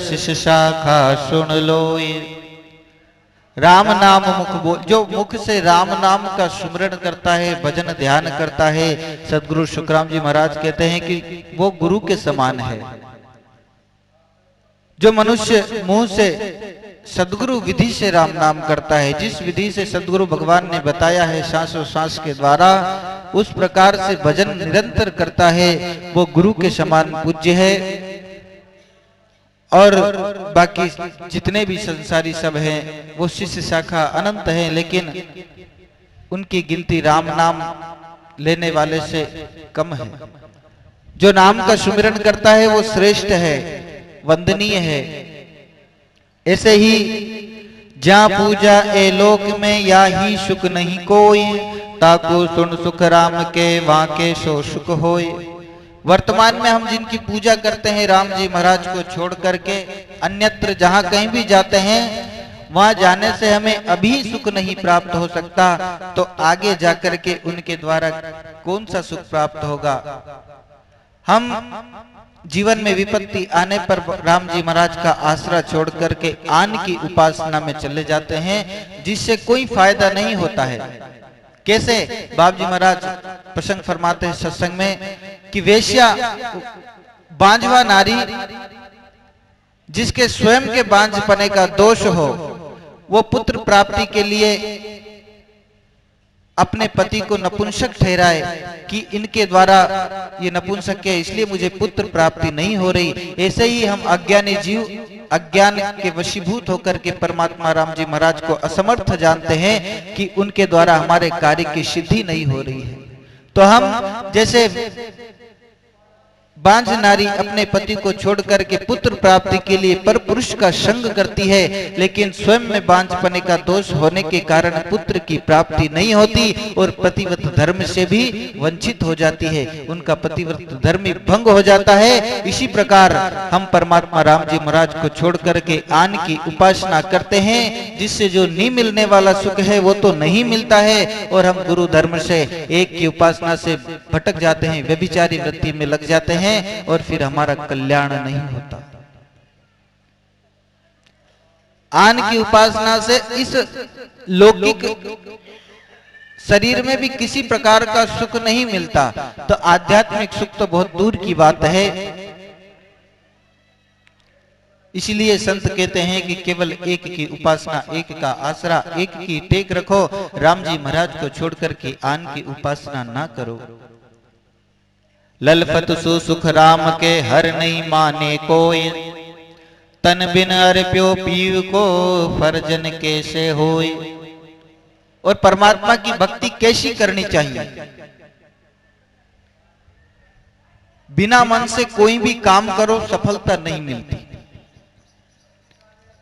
शिष्य शाखा सुन लोए। राम नाम मुख बोल, जो मुख से राम नाम का सुमरण करता है, भजन ध्यान करता है, सदगुरु शुक्राम जी महाराज कहते हैं कि वो गुरु के समान है। जो मनुष्य मुंह से सदगुरु विधि से राम नाम करता है, जिस विधि से सदगुरु भगवान ने बताया है सांसों सांस के द्वारा, उस प्रकार से भजन निरंतर करता है, वो गुरु के समान पूज्य है। और बाकी जितने भी संसारी सब हैं वो शिष्य शाखा अनंत हैं, लेकिन उनकी गिनती राम नाम लेने वाले से कम है। जो नाम का सुमिरन करता है वो श्रेष्ठ है, वंदनीय है। ऐसे ही जहाँ पूजा ए लोक में या ही सुख नहीं कोई, ताको सुन सुख राम के वहां के सो सुख होए। वर्तमान में हम जिनकी पूजा करते हैं राम जी महाराज को छोड़ करके अन्यत्र जहां कहीं भी जाते हैं, वहां जाने से हमें अभी सुख नहीं प्राप्त हो सकता, तो आगे जाकर के उनके द्वारा कौन सा सुख प्राप्त होगा। हम जीवन में विपत्ति आने पर राम जी महाराज का आसरा छोड़ करके आन की उपासना में चले जाते हैं, जिससे कोई फायदा नहीं होता है। कैसे बाबू जी महाराज प्रसंग फरमाते हैं सत्संग में कि वेश्या बांझवा नारी जिसके स्वयं के बांझपने का दोष हो, वो पुत्र प्राप्ति के लिए अपने पति को नपुंसक ठहराए कि इनके द्वारा ये नपुंसक है इसलिए मुझे पुत्र प्राप्ति नहीं हो रही। ऐसे ही हम अज्ञानी जीव अज्ञान के वशीभूत होकर के परमात्मा राम जी महाराज को असमर्थ जानते हैं कि उनके द्वारा हमारे कार्य की सिद्धि नहीं हो रही है। तो हम जैसे बांझ नारी अपने पति को छोड़ करके पुत्र प्राप्ति के लिए पर पुरुष का संग करती है, लेकिन स्वयं में बांझपने का दोष होने के कारण पुत्र की प्राप्ति नहीं होती और पतिव्रत धर्म से भी वंचित हो जाती है, उनका पतिव्रत धर्म ही भंग हो जाता है। इसी प्रकार हम परमात्मा राम जी महाराज को छोड़ करके आन की उपासना करते हैं, जिससे जो नहीं मिलने वाला सुख है वो तो नहीं मिलता है, और हम गुरु धर्म से एक की उपासना से भटक जाते हैं, व्यभिचारी वृत्ति में लग जाते हैं और फिर हमारा कल्याण नहीं होता। आन की उपासना से इस लौकिक शरीर में भी किसी प्रकार का सुख नहीं मिलता, तो आध्यात्मिक सुख तो बहुत दूर की बात है। इसलिए संत कहते हैं कि केवल एक की उपासना, एक का आसरा, एक की टेक रखो। राम जी महाराज को छोड़कर के आन की उपासना ना करो। ललपत सु सुख राम के हर नहीं माने कोई, तन बिन अर्प्यो पीव को फर्जन कैसे होए। और परमात्मा की भक्ति कैसी करनी चाहिए। बिना मन से कोई भी काम करो सफलता नहीं मिलती।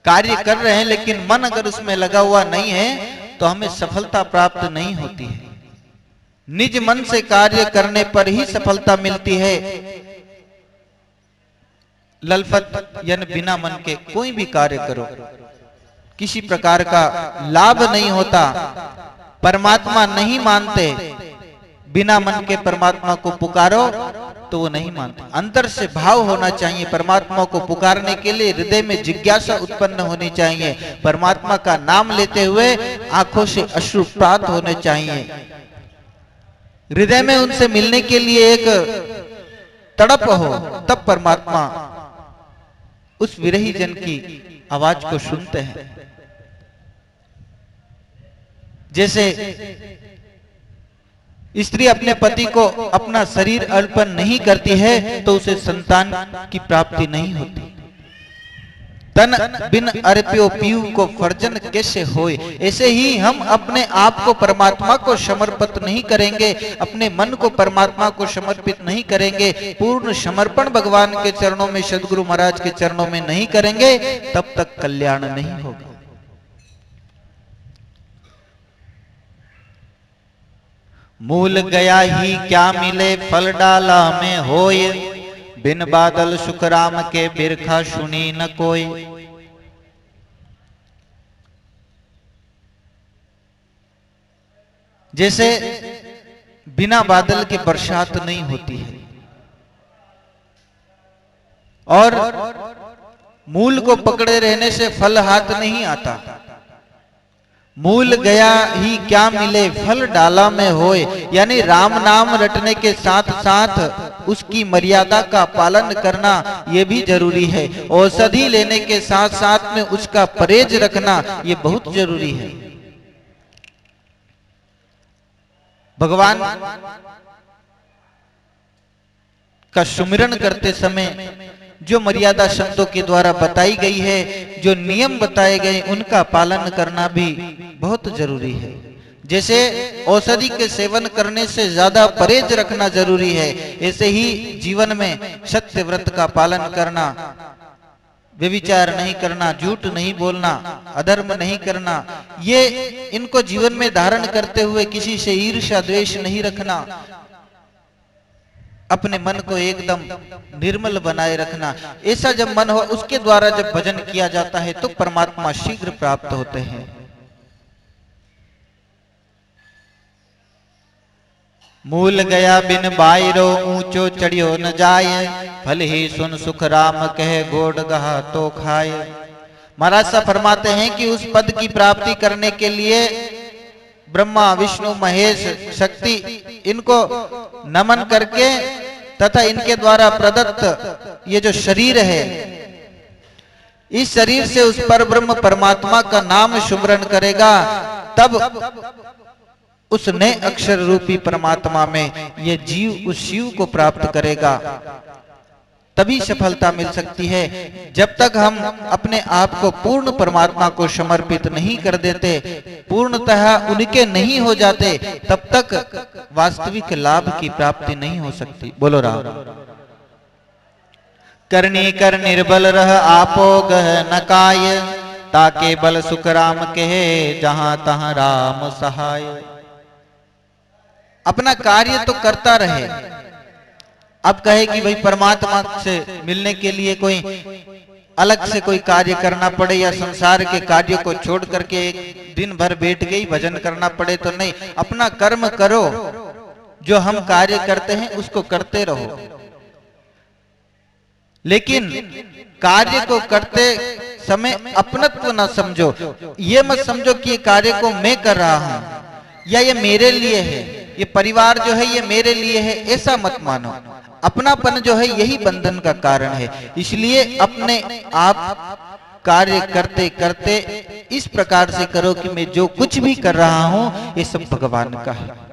कार्य कर रहे हैं लेकिन मन अगर उसमें लगा हुआ नहीं है तो हमें सफलता प्राप्त नहीं होती है। निज मन से कार्य करने पर ही सफलता मिलती है। ललफत यानी बिना मन के कोई भी कार्य करो किसी प्रकार का लाभ नहीं होता। परमात्मा नहीं मानते, बिना मन के परमात्मा को पुकारो तो वो नहीं मानते। अंतर से भाव होना चाहिए। परमात्मा को पुकारने के लिए हृदय में जिज्ञासा उत्पन्न होनी चाहिए। परमात्मा का नाम लेते हुए आंखों से अश्रुपात होने चाहिए। हृदय में उनसे मिलने के लिए एक तड़प हो, तब परमात्मा उस विरही जन की आवाज को सुनते हैं। जैसे स्त्री अपने पति को अपना शरीर अर्पण नहीं करती है तो उसे संतान की प्राप्ति नहीं होती। तन बिन अर्प्यो पीव को फर्जन कैसे होए। ऐसे ही हम अपने आप को परमात्मा को समर्पित नहीं करेंगे, अपने मन को परमात्मा को समर्पित नहीं करेंगे, पूर्ण समर्पण भगवान के चरणों में, सदगुरु महाराज के चरणों में नहीं करेंगे, तब तक कल्याण नहीं होगा। मूल गया ही क्या मिले फल डाला में होए, बिन बादल सुख राम के बिरखा सुनी न कोई। जैसे बिना बादल के बरसात नहीं होती है और मूल को पकड़े रहने से फल हाथ नहीं आता। मूल गया ही क्या मिले, फल डाला में होए। यानी राम नाम रटने के साथ साथ उसकी मर्यादा का पालन करना ये भी जरूरी है। औषधि लेने के साथ साथ में उसका परहेज रखना ये बहुत जरूरी है। भगवान का सुमिरन करते समय जो मर्यादा शब्दों के द्वारा बताई गई है, जो नियम बताए गए, उनका पालन करना भी बहुत जरूरी है। जैसे औषधि के सेवन करने से ज्यादा परहेज रखना जरूरी है, ऐसे ही जीवन में सत्य व्रत का पालन करना, व्यभिचार नहीं करना, झूठ नहीं बोलना, अधर्म नहीं करना, ये इनको जीवन में धारण करते हुए किसी से ईर्ष्या द्वेष नहीं रखना, अपने मन को एकदम निर्मल बनाए रखना। ऐसा जब मन हो, उसके द्वारा जब भजन किया जाता है तो परमात्मा शीघ्र प्राप्त होते हैं। मूल गया बिन बायरो, ऊंचो चढ़ियो न जाय, फल ही सुन सुख राम कहे, गोड गहा तो खाए। महाराज साहब फरमाते हैं कि उस पद की प्राप्ति करने के लिए ब्रह्मा विष्णु महेश शक्ति इनको नमन करके तथा इनके द्वारा प्रदत्त ये जो शरीर है, इस शरीर से उस पर ब्रह्म परमात्मा का नाम सुमरन करेगा, तब उस नए अक्षर रूपी परमात्मा में ये जीव उस शिव को प्राप्त करेगा। तभी सफलता मिल सकती है। जब तक हम अपने आप को पूर्ण परमात्मा को समर्पित नहीं कर देते, पूर्णतः उनके नहीं हो जाते, तब तक वास्तविक लाभ की प्राप्ति नहीं हो सकती। बोलो राम। करनी कर निर्बल रह आपो गह नकाय, ताके बल सुख राम कहे, जहां तहां राम सहाय। अपना कार्य तो करता रहे। अब कहे कि भाई परमात्मा से मिलने के लिए कोई अलग से कोई कार्य करना पड़े या संसार के कार्यों को छोड़ करके एक दिन भर बैठ गई भजन करना पड़े, तो नहीं। अपना कर्म करो, जो हम कार्य करते हैं उसको करते रहो, लेकिन कार्य को करते समय अपनत्व न समझो। ये मत समझो कि ये कार्य को मैं कर रहा हूं या ये मेरे लिए है, ये परिवार जो है ये मेरे लिए है, ऐसा मत मानो। अपनापन जो है यही बंधन का कारण है। इसलिए अपने आप कार्य करते करते इस प्रकार से करो कि मैं जो कुछ भी कर रहा हूं ये सब भगवान का है।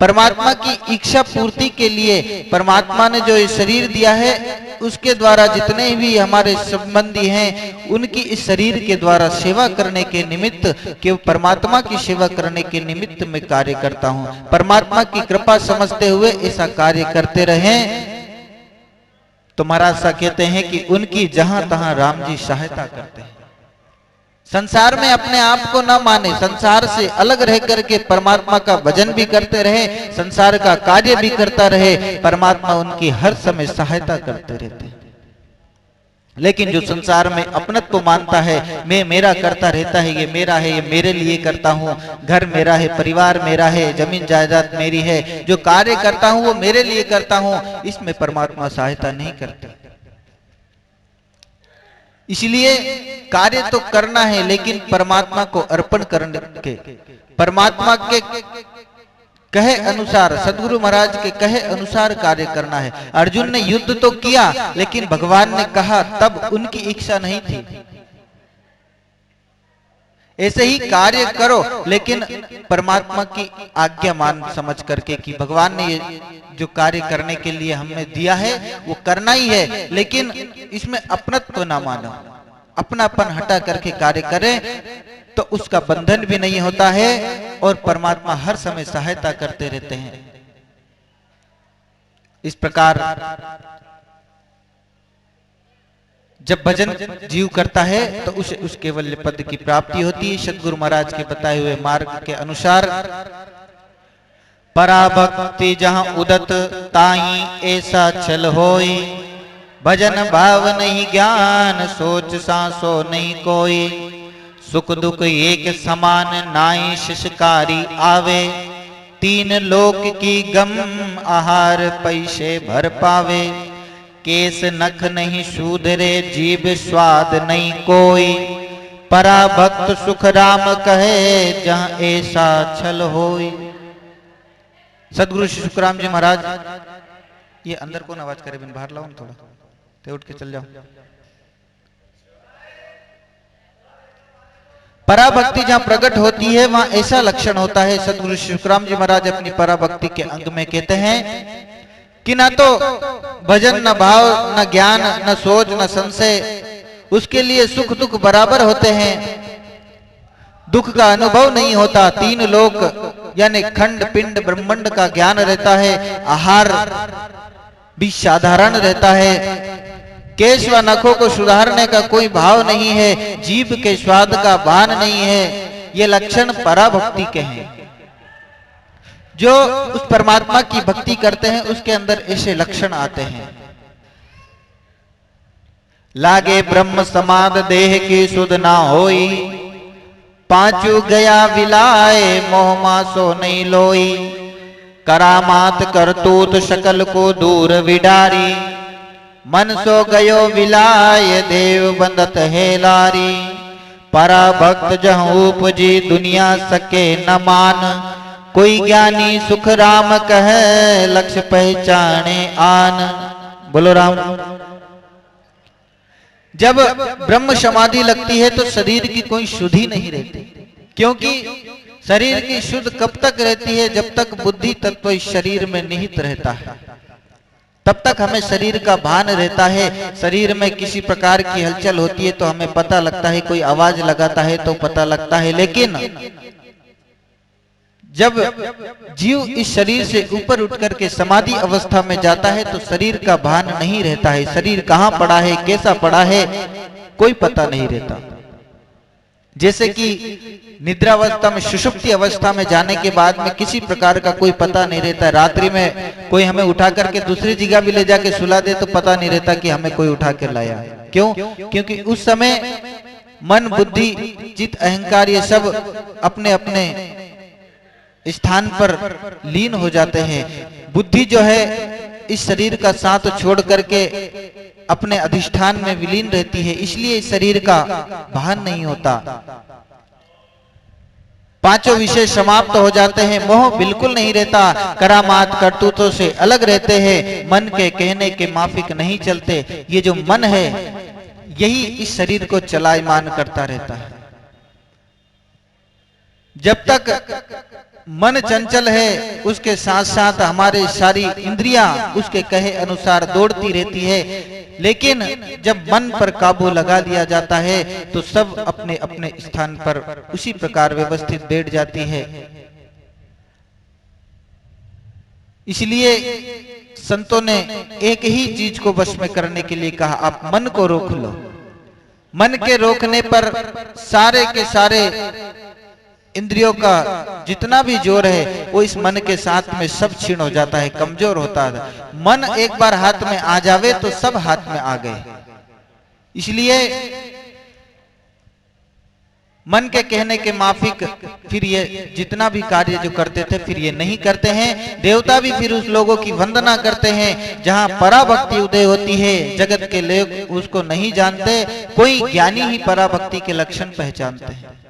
परमात्मा की इच्छा पूर्ति के लिए परमात्मा ने जो ये शरीर दिया है, उसके द्वारा जितने भी हमारे संबंधी हैं उनकी इस शरीर के द्वारा सेवा करने के निमित्त, केवल परमात्मा की सेवा करने के निमित्त मैं कार्य करता हूं। परमात्मा की कृपा समझते हुए ऐसा कार्य करते रहें तो महाराज साहब कहते हैं कि उनकी जहां तहां राम जी सहायता करते हैं। संसार में अपने आप को न माने, संसार से अलग रह करके परमात्मा का भजन भी करते रहे, संसार का कार्य भी करता रहे, परमात्मा उनकी हर समय सहायता करते रहते हैं। लेकिन जो संसार में अपनत्व मानता है, मैं मेरा करता रहता है, ये मेरा है, ये मेरे लिए करता हूँ, घर मेरा है, परिवार मेरा है, जमीन जायदाद मेरी है, जो कार्य करता हूँ वो मेरे लिए करता हूँ, इसमें परमात्मा सहायता नहीं करते। इसलिए कार्य तो करना है, लेकिन परमात्मा को अर्पण करने के, परमात्मा के कहे अनुसार, सदगुरु महाराज के कहे अनुसार कार्य करना है। अर्जुन ने युद्ध तो किया, लेकिन भगवान ने कहा तब उनकी इच्छा नहीं थी। ऐसे ही कार्य करो, लेकिन परमात्मा की आज्ञा मान समझ करके कि भगवान ने ये जो कार्य करने के लिए हमें दिया है वो करना ही है, लेकिन इसमें अपनत्व ना मानो, अपनापन हटा करके कार्य करें तो उसका बंधन भी नहीं होता है और परमात्मा हर समय सहायता करते रहते हैं। इस प्रकार जब भजन जीव करता है तो उसे उस केवल्य पद की प्राप्ति होती है। सदगुरु महाराज के बताए हुए मार्ग के अनुसार पराभक्ति जहां उदत ताई ऐसा चल होई, भजन भाव नहीं ज्ञान सोच सांसो नहीं कोई, सुख दुख एक समान नाई शिशकारी आवे, तीन लोक की गम आहार पैसे भर पावे, केस नख नहीं सूधरे जीभ स्वाद नहीं कोई, पराभक्त सुख राम कहे जहां ऐसा छल होई। सदगुरु श्री सुखराम जी महाराज, ये अंदर कौन आवाज करे, बिन बाहर लाओ ना थोड़ा, ते उठ के चल जाओ। पराभक्ति जहां प्रकट होती है वहां ऐसा लक्षण होता है। सदगुरु श्री सुखराम जी महाराज अपनी पराभक्ति के अंग में कहते हैं कि ना तो भजन, न भाव, न ज्ञान, न सोच, न संशय, उसके लिए सुख दुख बराबर होते हैं, दुख का अनुभव नहीं होता। तीन लोक यानी खंड पिंड ब्रह्मांड का ज्ञान रहता है, आहार भी साधारण रहता है, केश व नखों को सुधारने का कोई भाव नहीं है, जीभ के स्वाद का भान नहीं है। ये लक्षण पराभक्ति के हैं। जो उस परमात्मा की भक्ति करते हैं उसके अंदर ऐसे लक्षण आते हैं। लागे ब्रह्म समाद देह की सुध ना होई, पांचू गया विलाए मोह मासो नहीं लोई, करामात करतूत शकल को दूर विडारी, मन सो गयो विलाय देव बंदत है लारी, पराभक्त जहाँ उपजी दुनिया सके न मान, कोई ज्ञानी सुख राम कहे लक्ष्य पहचाने आन। बोलो राम। जब ब्रह्म समाधि लगती है तो शरीर की कोई शुद्धि नहीं रहती, क्योंकि शरीर की शुद्ध कब तक रहती है, जब तक बुद्धि तत्व इस शरीर में निहित रहता है, तब तक हमें शरीर का भान रहता है। शरीर में किसी प्रकार की हलचल होती है तो हमें पता लगता है, कोई आवाज लगाता है तो पता लगता है, लेकिन जब जीव इस शरीर से ऊपर उठ करके समाधि अवस्था में जाता है तो शरीर का भान नहीं रहता है। शरीर कहाँ पड़ा है, कैसा पड़ा है, कोई पता नहीं रहता। जैसे कि निद्रावस्था में, सुषुप्ति अवस्था में जाने के बाद में किसी प्रकार का कोई पता नहीं रहता। रात्रि में कोई हमें उठा करके दूसरी जगह भी ले जाके सुला दे तो पता नहीं रहता कि हमें कोई उठा के लाया। क्यों? क्योंकि उस समय मन, बुद्धि, चित्त, अहंकार ये सब अपने अपने स्थान पर लीन हो जाते हैं। बुद्धि जो है इस शरीर का साथ छोड़ करके अपने अधिष्ठान में विलीन रहती है, इसलिए इस शरीर का भान नहीं होता। पांचों विषय समाप्त हो जाते हैं, मोह बिल्कुल नहीं रहता, करामात करतूतों से अलग रहते हैं, मन के कहने के माफिक नहीं चलते। ये जो मन है यही इस शरीर को चलायमान करता रहता है। जब तक मन चंचल है उसके साथ साथ हमारे सारी इंद्रियां उसके कहे अनुसार दौड़ती रहती है, लेकिन जब मन पर काबू लगा दिया जाता है तो सब अपने अपने स्थान पर उसी प्रकार व्यवस्थित बैठ जाती है। इसलिए संतों ने एक ही चीज को वश में करने के लिए कहा, आप मन को रोक लो। मन के रोकने पर सारे के सारे इंद्रियों का जितना भी जोर है वो इस मन के साथ में सब क्षीण हो जाता है, कमजोर होता है। मन एक बार हाथ में आ जावे तो सब हाथ में आ गए। इसलिए मन के कहने के माफिक फिर ये जितना भी कार्य जो करते थे फिर ये नहीं करते हैं। देवता भी फिर उस लोगों की वंदना करते हैं। जहां पराभक्ति उदय होती है जगत के लोग उसको नहीं जानते, कोई ज्ञानी ही पराभक्ति के लक्षण पहचानते हैं।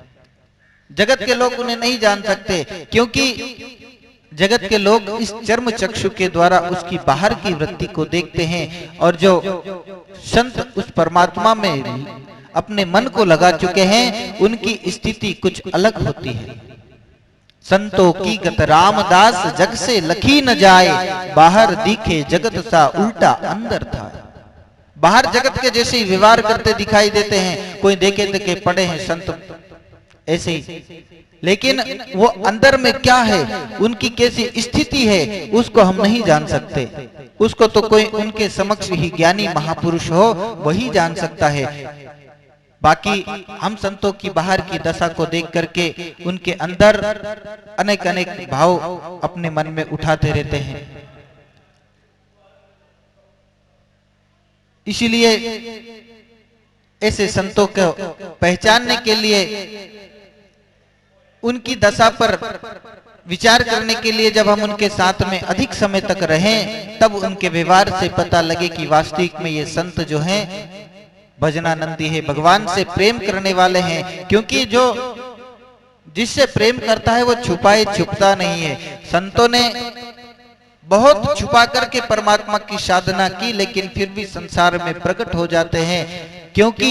जगत के लोग उन्हें नहीं जान सकते, क्योंकि जगत के लोग इस चर्म चक्षु के द्वारा उसकी बाहर की वृत्ति को देखते हैं, और जो संत उस परमात्मा में अपने मन को लगा चुके हैं उनकी स्थिति कुछ अलग होती है। संतों की गत रामदास जग से लखी न जाए, बाहर दिखे जगत सा उल्टा अंदर था। बाहर जगत के जैसे ही व्यवहार करते दिखाई देते हैं, कोई देखे देखे पड़े हैं संत ऐसे ही, लेकिन वो अंदर में क्या है, उनकी कैसी स्थिति है उसको हम नहीं जान सकते। उसको तो कोई उनके समक्ष ही ज्ञानी महापुरुष हो वही जान सकता है। बाकी हम संतों की बाहर की दशा को देख करके उनके अंदर अनेक अनेक भाव अपने मन में उठाते रहते हैं। इसीलिए ऐसे संतों को पहचानने के लिए उनकी दशा पर विचार करने के लिए जब हम उनके साथ में अधिक समय तक रहें, तब उनके व्यवहार से पता लगे कि वास्तविक में ये संत जो हैं भजनानंदी है, भगवान से प्रेम करने वाले हैं। क्योंकि जो जिससे प्रेम करता है वो छुपाए छुपता नहीं है। संतों ने बहुत छुपा करके परमात्मा की साधना की, लेकिन फिर भी संसार में प्रकट हो जाते हैं। क्योंकि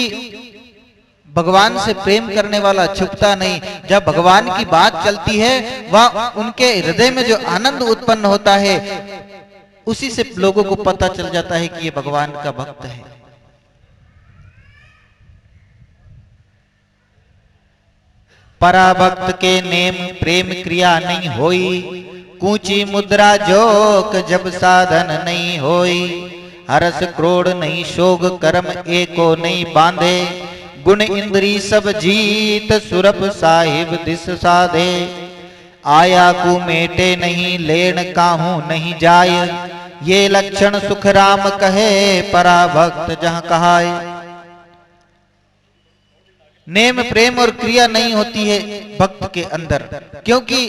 भगवान से प्रेम करने वाला छुपता नहीं। जब भगवान की बात चलती है, वह उनके हृदय में जो आनंद उत्पन्न होता है, उसी से लोगों को पता चल जाता है कि ये भगवान का भक्त है। पराभक्त के नेम प्रेम क्रिया नहीं होई, कूची मुद्रा जोक जब साधन नहीं होई। हरस क्रोध नहीं शोग कर्म एको नहीं बांधे, गुण इंद्री सब जीत सुरभ साहिब दिस साधे। आया कु मेटे नहीं लेन काहू नहीं जाय, ये लक्षण सुख राम कहे पराभक्त जहाँ कहाय। नेम प्रेम और क्रिया नहीं होती है भक्त के अंदर, क्योंकि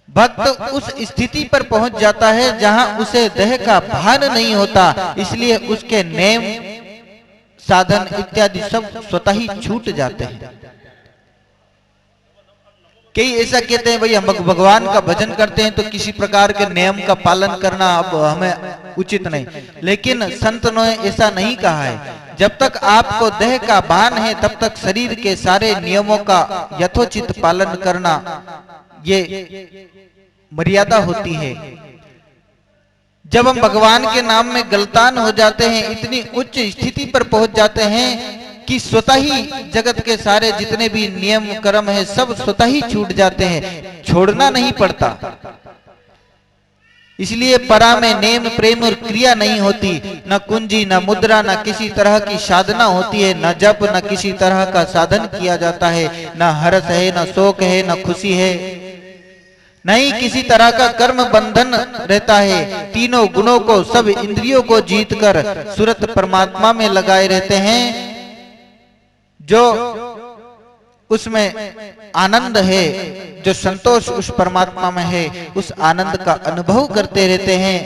भक्त उस स्थिति पर पहुंच जाता है जहां उसे देह का भान नहीं होता, इसलिए उसके नेम साधन इत्यादि सब स्वतः ही छूट जाते हैं। कई ऐसा कहते हैं भाई हम भगवान का भजन करते हैं तो किसी प्रकार के नियम का पालन करना अब हमें उचित नहीं, लेकिन संत ने ऐसा नहीं कहा है। जब तक आपको देह का भान है तब तक शरीर के सारे नियमों का यथोचित पालन करना ये मर्यादा होती है। जब हम भगवान के नाम में गलतान हो जाते हैं, इतनी उच्च स्थिति पर पहुंच जाते हैं कि स्वतः ही जगत के सारे जितने भी नियम कर्म है सब स्वतः ही छूट जाते हैं, छोड़ना नहीं पड़ता। इसलिए परा में नेम प्रेम और क्रिया नहीं होती, न कुंजी न मुद्रा न किसी तरह की साधना होती है, न जप न किसी तरह का साधन किया जाता है, न हर्ष है न शोक है न खुशी है, नहीं किसी तरह का कर्म बंधन रहता है। तीनों गुणों को सब इंद्रियों को जीतकर सुरत परमात्मा में लगाए रहते हैं। जो उसमें आनंद है, जो संतोष उस परमात्मा में है, उस आनंद का अनुभव करते रहते हैं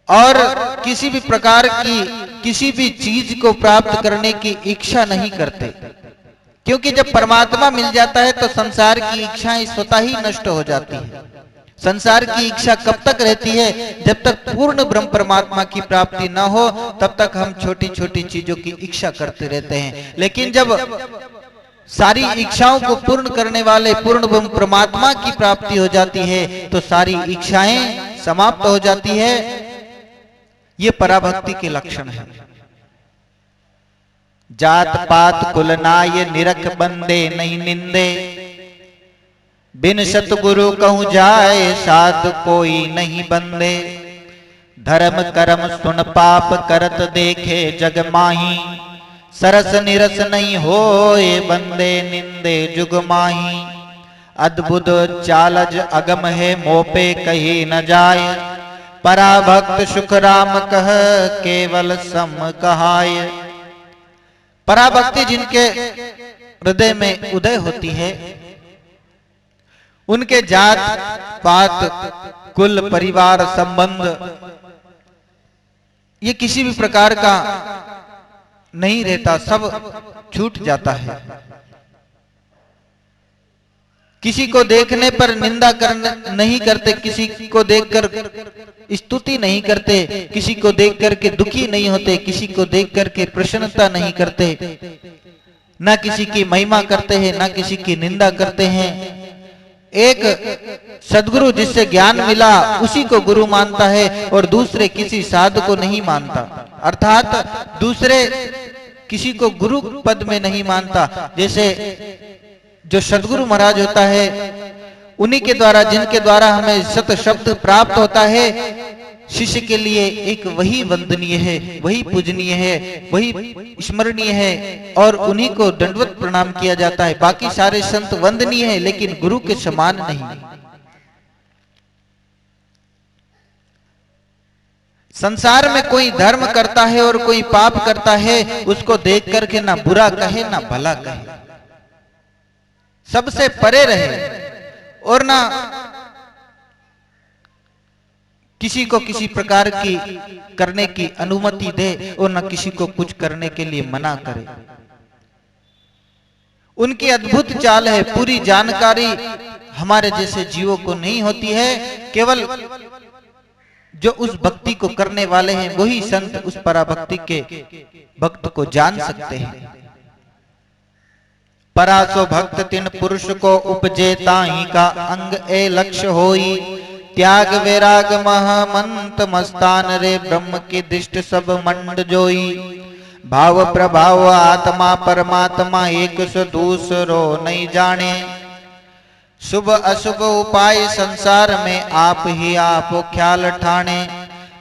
और किसी भी प्रकार की किसी भी चीज को प्राप्त करने की इच्छा नहीं करते। क्योंकि जब परमात्मा मिल जाता है तो संसार की इच्छाएं स्वतः ही नष्ट हो जाती है। संसार की इच्छा कब तक रहती है? जब तक पूर्ण ब्रह्म परमात्मा की प्राप्ति न हो तब तक हम छोटी छोटी चीजों की इच्छा करते रहते हैं। लेकिन जब सारी इच्छाओं को पूर्ण करने वाले पूर्ण ब्रह्म परमात्मा की प्राप्ति हो जाती है तो सारी इच्छाएं समाप्त हो जाती है। ये पराभक्ति के लक्षण है। जात पात कुल नाय निरख बंदे नहीं निंदे, बिन सतगुरु कहूं जाए साध कोई नहीं बंदे। धर्म कर्म सुन पाप करत देखे जग माही, सरस निरस नहीं होए बंदे निंदे जुग माही। अद्भुत चालज अगम है मोपे कही न जाय, पराभक्त सुख राम कह केवल सम कहाय। पराभक्ति जिनके हृदय में उदय होती है, उनके जात पात कुल परिवार संबंध ये किसी भी प्रकार का नहीं रहता, सब छूट जाता है। किसी को देखने पर निंदा नहीं करते, किसी को देखकर स्तुति नहीं करते, किसी को देख करके दुखी नहीं होते, किसी को देख करके प्रसन्नता नहीं करते, ना किसी की महिमा करते हैं ना किसी की निंदा करते हैं। एक सद्गुरु जिससे ज्ञान मिला उसी को गुरु मानता है और दूसरे किसी साधु को नहीं मानता, अर्थात दूसरे किसी को गुरु पद में नहीं मानता। जैसे जो सद्गुरु महाराज होता है उन्हीं के द्वारा, जिनके द्वारा हमें सत शब्द प्राप्त होता है, शिष्य के लिए एक वही वंदनीय है, वही पूजनीय है, वही स्मरणीय है और उन्हीं को दंडवत प्रणाम किया जाता है। बाकी सारे संत वंदनीय है लेकिन गुरु के समान नहीं। संसार में कोई धर्म करता है और कोई पाप करता है, उसको देख करके ना बुरा कहे ना भला कहे, सबसे परे रहे। और ना किसी को किसी प्रकार की करने की अनुमति दे और न किसी को कुछ करने के लिए मना करे। उनकी अद्भुत चाल है, पूरी जानकारी हमारे जैसे जीवों को नहीं होती है। केवल जो उस भक्ति को करने वाले हैं वही संत उस पराभक्ति के भक्त को जान सकते हैं। परासो भक्त तिन पुरुष को उपजे ताही का अंग ए लक्ष्य होई, त्याग वैराग महामंत मस्तान रे ब्रह्म की दृष्टि सब मंड जोई। भाव प्रभाव आत्मा परमात्मा एक सो दूसरो नहीं जाने, शुभ अशुभ उपाय संसार में आप ही आप ख्याल ठाणे।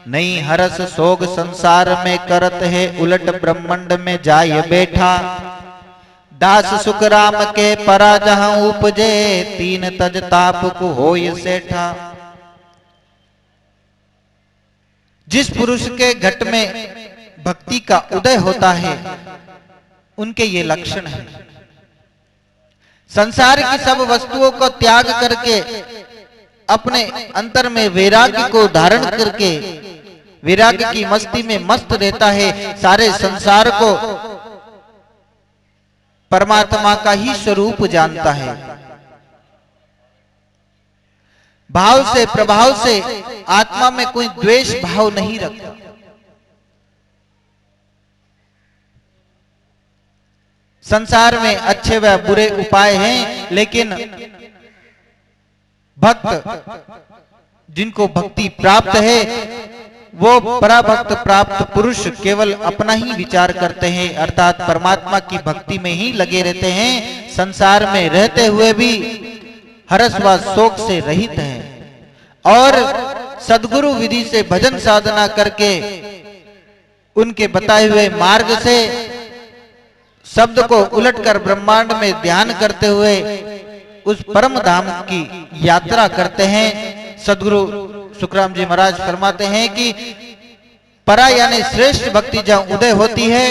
नहीं हरस सोग संसार में करत है, उलट ब्रह्मंड में जाय बैठा। दास सुख राम के परा जहां उपजे, तीन तज ताप को होय सेठा। जिस पुरुष के घट में भक्ति का उदय होता है उनके ये लक्षण है। संसार की सब वस्तुओं को त्याग करके अपने अंतर में वैराग्य को धारण करके वैराग्य की मस्ती में मस्त रहता है। सारे संसार को परमात्मा का ही स्वरूप जानता है। भाव से प्रभाव से आत्मा में कोई द्वेष भाव नहीं रखता। संसार में अच्छे व बुरे उपाय हैं, लेकिन भक्त जिनको भक्ति प्राप्त है वो पराभक्त प्राप्त पुरुष केवल अपना ही विचार करते हैं, अर्थात परमात्मा की भक्ति में ही लगे रहते हैं। संसार में रहते हुए भी हर्ष व शोक से रहित हैं और सद्गुरु विधि से भजन साधना करके उनके बताए हुए मार्ग से शब्द को उलटकर ब्रह्मांड में ध्यान करते हुए उस परम धाम की यात्रा करते हैं। सद्गुरु सुखराम जी महाराज फरमाते हैं कि परा यानी श्रेष्ठ भक्ति जहां उदय होती है,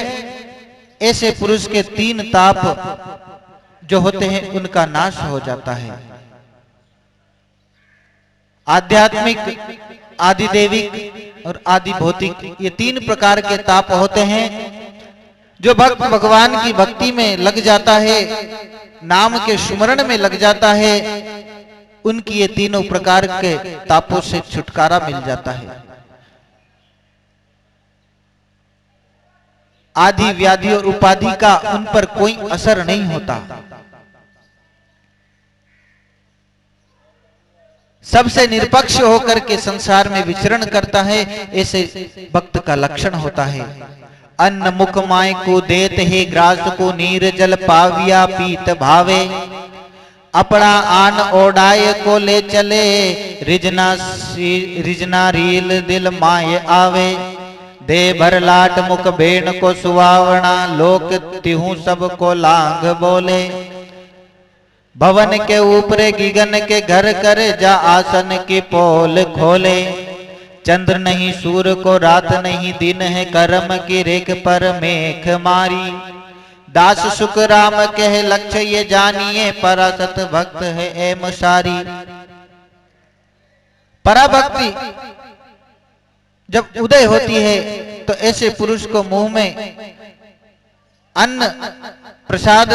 ऐसे पुरुष के तीन ताप जो होते हैं उनका नाश हो जाता है। आध्यात्मिक, आदिदेविक और आदि भौतिक, ये तीन प्रकार के ताप होते हैं। जो भक्त भगवान की भक्ति में लग जाता है, नाम के स्मरण में लग जाता है, उनकी ये तीनों प्रकार के तापों से छुटकारा मिल जाता है। आदि व्याधि और उपाधि का उन पर कोई असर नहीं होता। सबसे निरपक्ष होकर के संसार में विचरण करता है, ऐसे भक्त का लक्षण होता है। अन्न मुख माय को देत है, ग्रास को नीर जल पाविया पीत भावे। अपना आन ओढ़ाए को ले चले, रिजना रील दिल माय आवे। दे भर लाट मुख बेन को सुहावना, लोक तिहू सब को लांग बोले। भवन के ऊपरे गिगन के घर करे, जा आसन की पोल खोले। चंद्र नहीं सूर्य को रात नहीं दिन है, कर्म की रेख पर मेघ मारी। दास सुख राम कहे लक्ष्य ये जानिए, परासत भक्त है एम सारी। पराभक्ति जब उदय होती है तो ऐसे पुरुष को मुंह में अन्न प्रसाद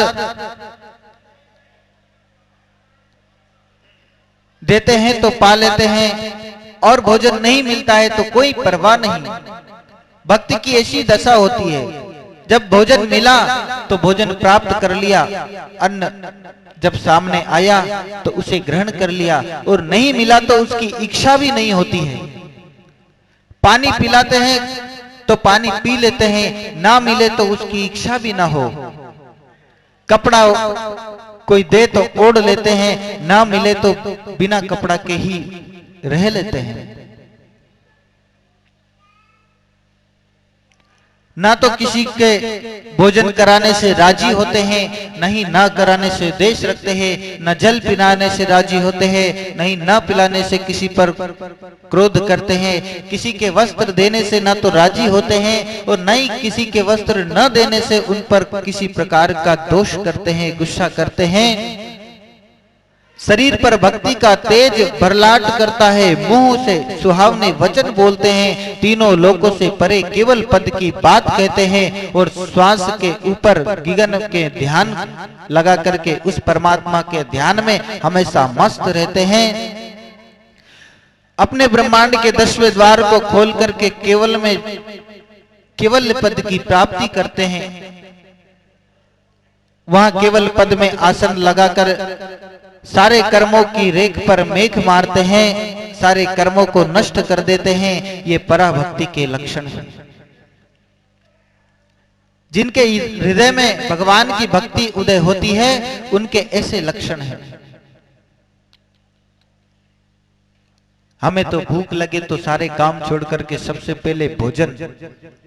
देते हैं तो पा लेते हैं, और भोजन नहीं मिलता है तो कोई परवाह नहीं। भक्ति की ऐसी दशा होती है, जब भोजन मिला तो भोजन प्राप्त कर लिया, अन्न जब सामने आया तो उसे ग्रहण कर लिया, और नहीं मिला तो उसकी इच्छा भी नहीं होती है। पानी पिलाते हैं तो पानी पी लेते हैं, ना मिले तो उसकी इच्छा भी ना हो। कपड़ा कोई दे तो ओढ़ लेते हैं, ना मिले तो बिना कपड़ा के ही रह लेते हैं। ना तो किसी के भोजन कराने से राजी होते हैं, नहीं ना कराने से देश रखते हैं। न जल पिलाने से राजी होते हैं, नहीं ना पिलाने से किसी पर क्रोध करते हैं। किसी के वस्त्र देने से ना तो राजी होते हैं, और न ही किसी के वस्त्र न देने से उन पर किसी प्रकार का दोष करते हैं, गुस्सा करते हैं। शरीर पर भक्ति का तेज भरलाट करता है, मुंह से सुहावने वचन बोलते हैं, तीनों लोकों से परे केवल पद की बात कहते हैं और श्वास के ऊपर गगन के ध्यान लगा करके उस परमात्मा के ध्यान में हमेशा मस्त रहते हैं। अपने ब्रह्मांड के 10वें द्वार को खोल करके केवल पद की प्राप्ति करते हैं। वहां केवल पद में आसन लगाकर सारे कर्मों की रेख पर मेघ मारते हैं, सारे कर्मों को नष्ट कर देते हैं। ये पराभक्ति के लक्षण हैं। जिनके हृदय में भगवान की भक्ति उदय होती है उनके ऐसे लक्षण हैं। हमें तो भूख लगे तो सारे काम छोड़ करके सबसे पहले भोजन,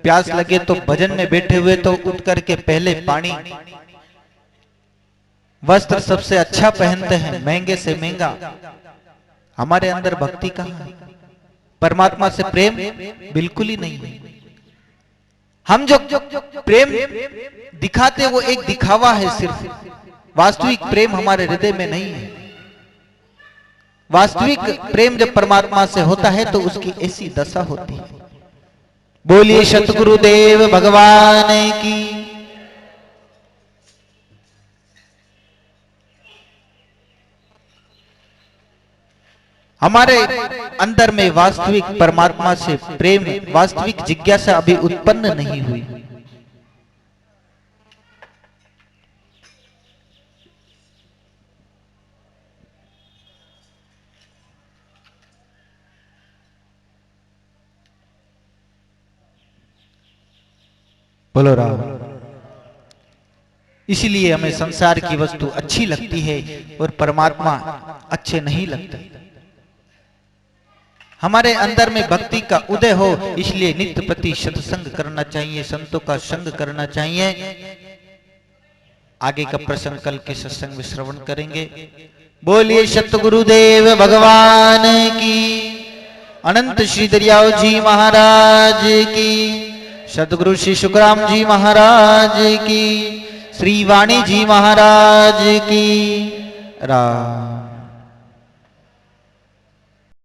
प्यास लगे तो भजन में बैठे हुए तो उठ करके पहले पानी, वस्त्र सबसे अच्छा पहनते हैं, महंगे से महंगा। हमारे अंदर भक्ति कहां है? परमात्मा से प्रेम बिल्कुल ही नहीं है। हम जो प्रेम दिखाते वो एक दिखावा है सिर्फ, वास्तविक प्रेम हमारे हृदय में नहीं है। वास्तविक प्रेम जब परमात्मा से होता है तो उसकी ऐसी दशा होती है। बोलिए सतगुरुदेव भगवान की। हमारे अंदर में वास्तविक परमात्मा से प्रेम, वास्तविक जिज्ञासा अभी उत्पन्न नहीं हुई। बोलो राम। इसलिए हमें संसार की वस्तु अच्छी लगती है और परमात्मा अच्छे नहीं लगते। हमारे अंदर में भक्ति का उदय हो इसलिए नित्य प्रति सत्संग करना चाहिए, संतों का संग करना चाहिए। आगे का प्रसंग कल के सत्संग में श्रवण करेंगे। बोलिए सतगुरुदेव भगवान की, अनंत श्री दरियाव जी महाराज की, सतगुरु श्री सुखराम जी महाराज की, श्री वाणी जी महाराज की। राम।